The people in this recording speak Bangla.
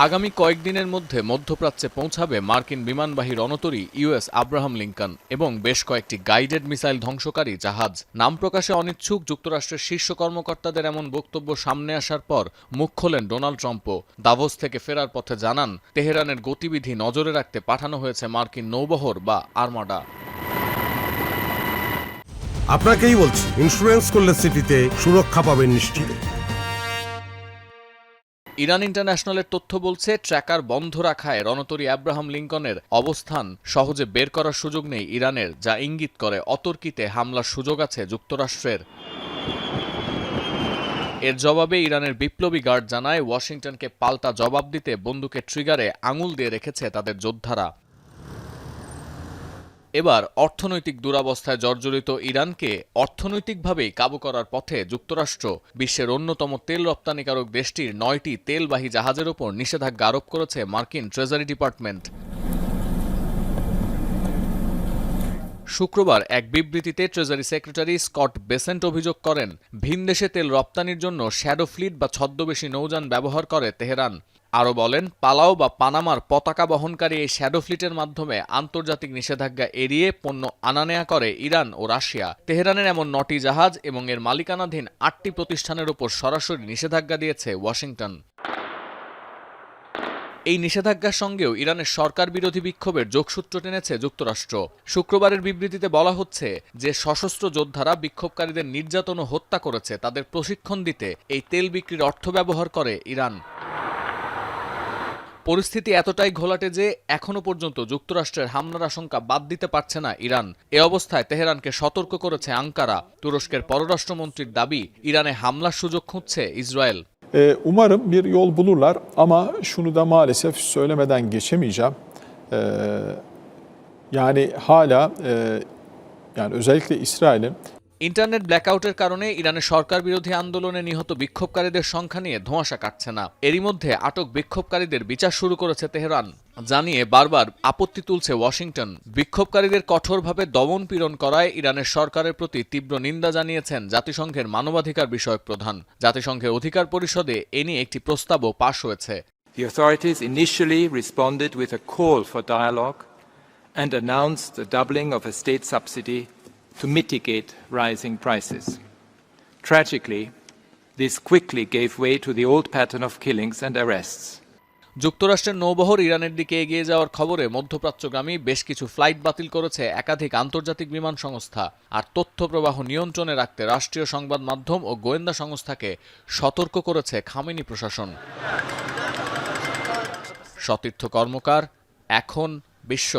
আগামী কয়েকদিনের মধ্যে মধ্যপ্রাচ্যে পৌঁছাবে মার্কিন বিমানবাহী রণতরী ইউএস আব্রাহাম লিঙ্কন এবং বেশ কয়েকটি গাইডেড মিসাইল ধ্বংসকারী জাহাজ। নাম প্রকাশে অনিচ্ছুক যুক্তরাষ্ট্রের শীর্ষ কর্মকর্তাদের এমন বক্তব্য সামনে আসার পর মুখ খোলেন ডোনাল্ড ট্রাম্পও। দাভোস থেকে ফেরার পথে জানান, তেহরানের গতিবিধি নজরে রাখতে পাঠানো হয়েছে মার্কিন নৌবহর বা আর্মাডা। আপনাকেই বলছি, ইন্স্যুরেন্স করলে সিটিতে সুরক্ষা পাবেন নিশ্চিত। ইরান ইন্টারন্যাশনালের তথ্য বলছে, ট্র্যাকার বন্ধ রাখায় রণতরী আব্রাহাম লিঙ্কনের অবস্থান সহজে বের করার সুযোগ নেই ইরানের, যা ইঙ্গিত করে অতর্কিতে হামলার সুযোগ আছে যুক্তরাষ্ট্রের। এর জবাবে ইরানের বিপ্লবী গার্ড জানায়, ওয়াশিংটনকে পাল্টা জবাব দিতে বন্দুকের ট্রিগারে আঙুল দিয়ে রেখেছে তাদের যোদ্ধারা। এবার অর্থনৈতিক দুরবস্থায় জর্জরিত ইরানকে অর্থনৈতিকভাবেই কাবু করার পথে যুক্তরাষ্ট্র। বিশ্বের অন্যতম তেল রপ্তানিকারক দেশটির 9টি তেলবাহী জাহাজের ওপর নিষেধাজ্ঞা আরোপ করেছে মার্কিন ট্রেজারি ডিপার্টমেন্ট। শুক্রবার এক বিবৃতিতে ট্রেজারি সেক্রেটারি স্কট বেসেন্ট অভিযোগ করেন, ভিনদেশে তেল রপ্তানির জন্য শ্যাডো ফ্লিট বা ছদ্মবেশী নৌযান ব্যবহার করে তেহরান। আরও বলেন, পালাও বা পানামার পতাকা বহনকারী এই শ্যাডো ফ্লিটের মাধ্যমে আন্তর্জাতিক নিষেধাজ্ঞা এড়িয়ে পণ্য আনানেয়া করে ইরান ও রাশিয়া। তেহরানের এমন 9টি জাহাজ এবং এর মালিকানাধীন 8টি প্রতিষ্ঠানের ওপর সরাসরি নিষেধাজ্ঞা দিয়েছে ওয়াশিংটন। এই নিষেধাজ্ঞার সঙ্গেও ইরানের সরকার বিরোধী বিক্ষোভের যোগসূত্র টেনেছে যুক্তরাষ্ট্র। শুক্রবারের বিবৃতিতে বলা হচ্ছে যে সশস্ত্র যোদ্ধারা বিক্ষোভকারীদের নির্যাতন ও হত্যা করেছে, তাদের প্রশিক্ষণ দিতে এই তেল বিক্রির অর্থ ব্যবহার করে ইরান। পরিস্থিতি এতটাই ঘোলাটে যে এখনো পর্যন্ত যুক্তরাষ্ট্রের হামলার আশঙ্কা বাদ দিতে পারছে না ইরান। এ অবস্থায় তেহরানকে সতর্ক করেছে আঙ্কারা। তুরস্কের পররাষ্ট্রমন্ত্রীর দাবি, ইরানে হামলার সুযোগ খুঁজছে Israel. Umarım bir yol bulurlar ama şunu da maalesef söylemeden geçemeyeceğim. Yani hala yani özellikle İsrail'in internet ব্ল্যাকআউটের কারণে ইরানের সরকার বিরোধী আন্দোলনে নিহত বিক্ষোভকারীদের সংখ্যা নিয়ে ধোঁয়াশা কাটছে না। এরই মধ্যে আটক বিক্ষোভকারীদের বিচার শুরু করেছে তেহরান, জানিয়ে বারবার আপত্তি তুলছে ওয়াশিংটন। বিক্ষোভকারীদের কঠোরভাবে দমন পীড়ন করায় ইরানের সরকারের প্রতি তীব্র নিন্দা জানিয়েছেন জাতিসংঘের মানবাধিকার বিষয়ক প্রধান। জাতিসংঘের অধিকার পরিষদে এ নিয়ে একটি প্রস্তাবও পাশ হয়েছে। The authorities initially responded with a call for dialogue and announced the doubling of a state subsidy to mitigate rising prices. Tragically, this quickly gave way to the old pattern of killings and arrests. যুক্তরাষ্ট্রের নৌবহর ইরানের দিকে এগিয়ে যাওয়ার খবরে মধ্যপ্রাচ্যগামী বেশ কিছু ফ্লাইট বাতিল করেছে একাধিক আন্তর্জাতিক বিমান সংস্থা। আর তথ্য প্রবাহ নিয়ন্ত্রণে রাখতে রাষ্ট্রীয় সংবাদ মাধ্যম ও গোয়েন্দা সংস্থাকে সতর্ক করেছে খামেনি প্রশাসন। সতীর্থ কর্মকার, এখন বিশ্ব।